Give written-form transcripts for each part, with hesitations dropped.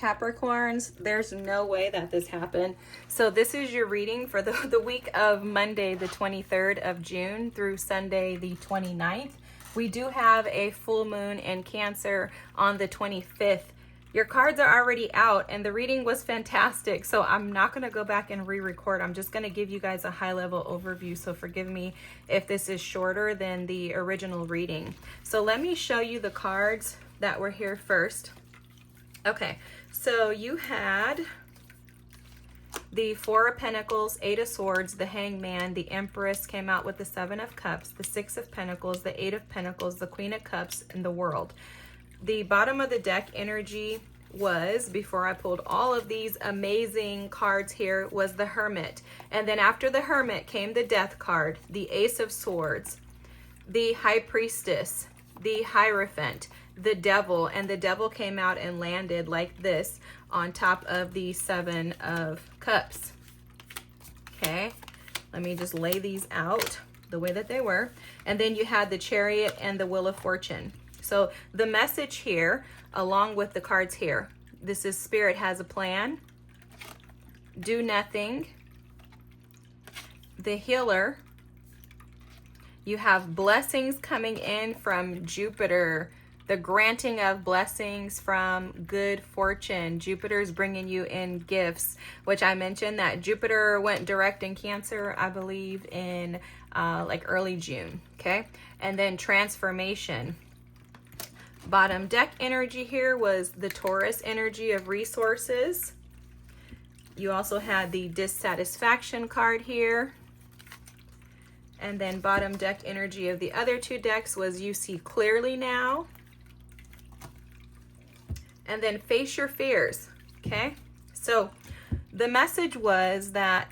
Capricorns, there's no way that this happened. So this is your reading for the week of Monday, the 23rd of June through Sunday, the 29th. We do have a full moon in Cancer on the 25th. Your cards are already out and the reading was fantastic. So I'm not going to go back and re-record. I'm just going to give you guys a high-level overview. So forgive me if this is shorter than the original reading. So let me show you the cards that were here first. Okay, so you had the Four of Pentacles, Eight of Swords, the Hangman, the Empress came out with the Seven of Cups, the Six of Pentacles, the Eight of Pentacles, the Queen of Cups, and the World. The bottom of the deck energy was, before I pulled all of these amazing cards here, was the Hermit. And then after the Hermit came the Death card, the Ace of Swords, the High Priestess, the Hierophant, the Devil, and the Devil came out and landed like this on top of the Seven of Cups. Okay, let me just lay these out the way that they were. And then you had the Chariot and the Wheel of Fortune. So the message here, along with the cards here, this is Spirit has a plan, do nothing, the Healer, you have blessings coming in from Jupiter, the granting of blessings from good fortune. Jupiter's bringing you in gifts, which I mentioned that Jupiter went direct in Cancer, I believe, in like early June, okay? And then transformation. Bottom deck energy here was the Taurus energy of resources. You also had the dissatisfaction card here. And then bottom deck energy of the other two decks was you see clearly now. And then face your fears, okay? So the message was that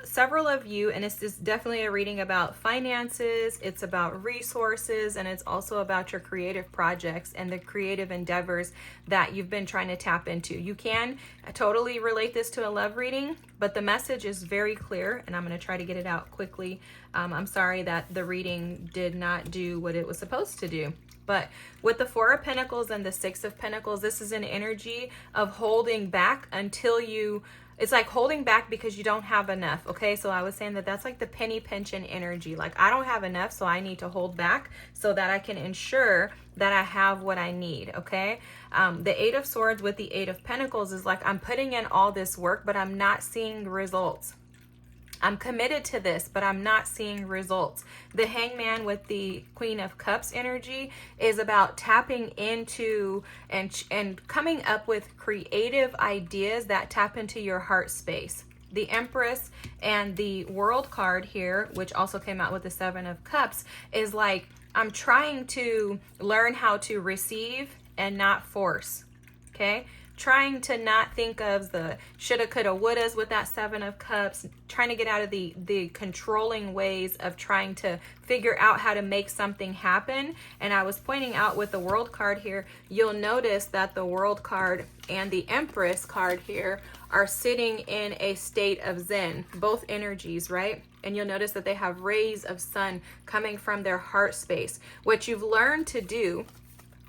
several of you, and this is definitely a reading about finances, it's about resources, and it's also about your creative projects and the creative endeavors that you've been trying to tap into. You can totally relate this to a love reading, but the message is very clear, and I'm going to try to get it out quickly. I'm sorry that the reading did not do what it was supposed to do. But with the Four of Pentacles and the Six of Pentacles, this is an energy of holding back until you, it's like holding back because you don't have enough, okay? So I was saying that that's like the penny pension energy. Like I don't have enough, so I need to hold back so that I can ensure that I have what I need, okay? The Eight of Swords with the Eight of Pentacles is like I'm putting in all this work, but I'm not seeing results. I'm committed to this, but I'm not seeing results. The Hangman with the Queen of Cups energy is about tapping into and coming up with creative ideas that tap into your heart space. The Empress and the World card here, which also came out with the Seven of Cups, is like I'm trying to learn how to receive and not force, okay? Trying to not think of the shoulda, coulda, wouldas with that Seven of Cups, trying to get out of the controlling ways of trying to figure out how to make something happen. And I was pointing out with the World card here, you'll notice that the World card and the Empress card here are sitting in a state of Zen, both energies, right? And you'll notice that they have rays of sun coming from their heart space. What you've learned to do,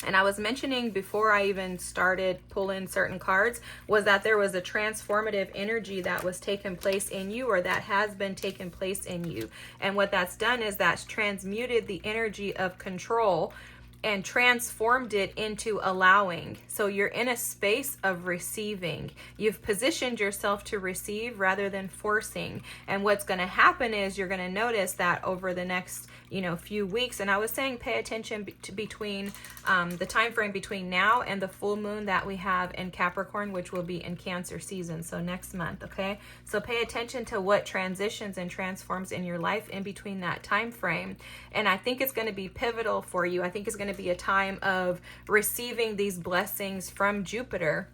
and I was mentioning before I even started pulling certain cards, was that there was a transformative energy that was taking place in you, or that has been taking place in you. And what that's done is that's transmuted the energy of control and transformed it into allowing. So you're in a space of receiving. You've positioned yourself to receive rather than forcing. And what's going to happen is you're going to notice that over the next few weeks, and I was saying pay attention to between the time frame between now and the full moon that we have in Capricorn, which will be in Cancer season, so next month, okay? So pay attention to what transitions and transforms in your life in between that time frame. And I think it's going to be pivotal for you. I think it's going to be a time of receiving these blessings from Jupiter.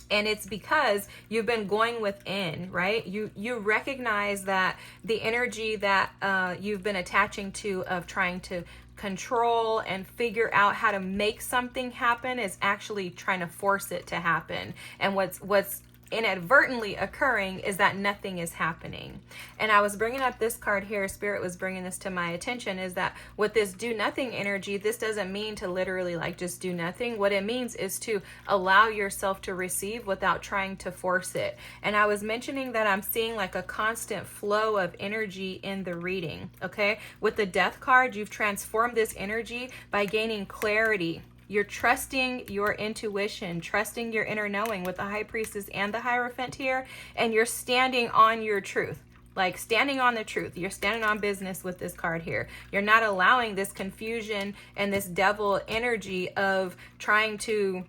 And it's because you've been going within, right? You recognize that the energy that you've been attaching to of trying to control and figure out how to make something happen is actually trying to force it to happen. And what's inadvertently occurring is that nothing is happening. And I was bringing up this card here, Spirit was bringing this to my attention, is that with this do nothing energy, this doesn't mean to literally like just do nothing. What it means is to allow yourself to receive without trying to force it. And I was mentioning that I'm seeing like a constant flow of energy in the reading, okay? With the Death card, you've transformed this energy by gaining clarity. You're trusting your intuition, trusting your inner knowing with the High Priestess and the Hierophant here, and you're standing on your truth. Like standing on the truth. You're standing on business with this card here. You're not allowing this confusion and this devil energy of trying to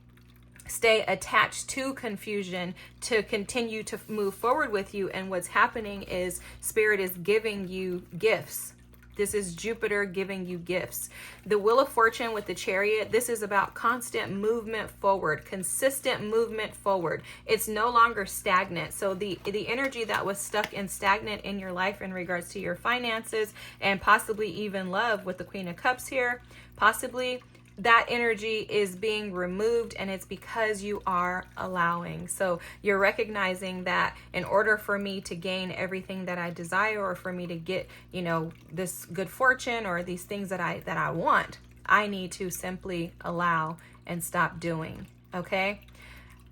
stay attached to confusion to continue to move forward with you. And what's happening is Spirit is giving you gifts. This is Jupiter giving you gifts. The Wheel of Fortune with the Chariot, this is about constant movement forward, consistent movement forward. It's no longer stagnant. So the energy that was stuck and stagnant in your life in regards to your finances and possibly even love with the Queen of Cups here, possibly that energy is being removed, and it's because you are allowing. So you're recognizing that in order for me to gain everything that I desire, or for me to get, you know, this good fortune or these things that I want, I need to simply allow and stop doing. Okay?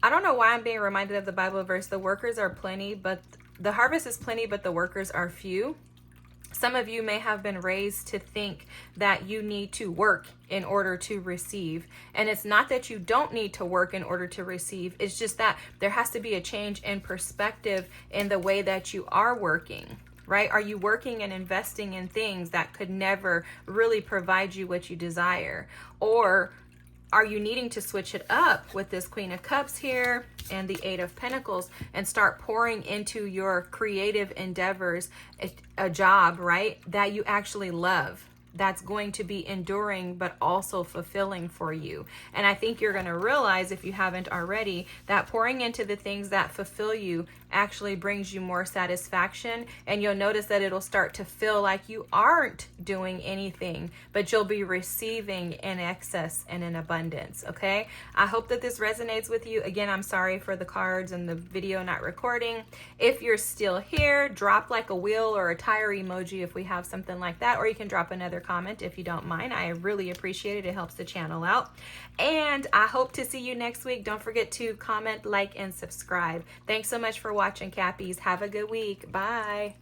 I don't know why I'm being reminded of the Bible verse, the workers are plenty, but the harvest is plenty, but the workers are few. Some of you may have been raised to think that you need to work in order to receive. And it's not that you don't need to work in order to receive. It's just that there has to be a change in perspective in the way that you are working, right? Are you working and investing in things that could never really provide you what you desire? Or are you needing to switch it up with this Queen of Cups here and the Eight of Pentacles and start pouring into your creative endeavors, a job, right, that you actually love, that's going to be enduring but also fulfilling for you? And I think you're going to realize, if you haven't already, that pouring into the things that fulfill you actually brings you more satisfaction, and you'll notice that it'll start to feel like you aren't doing anything, but you'll be receiving in excess and in abundance. Okay, I hope that this resonates with you. Again, I'm sorry for the cards and the video not recording. If you're still here, drop like a wheel or a tire emoji if we have something like that, or you can drop another comment if you don't mind. I really appreciate it. It helps the channel out. And I hope to see you next week. Don't forget to comment, like, and subscribe. Thanks so much for watching, Cappies. Have a good week. Bye.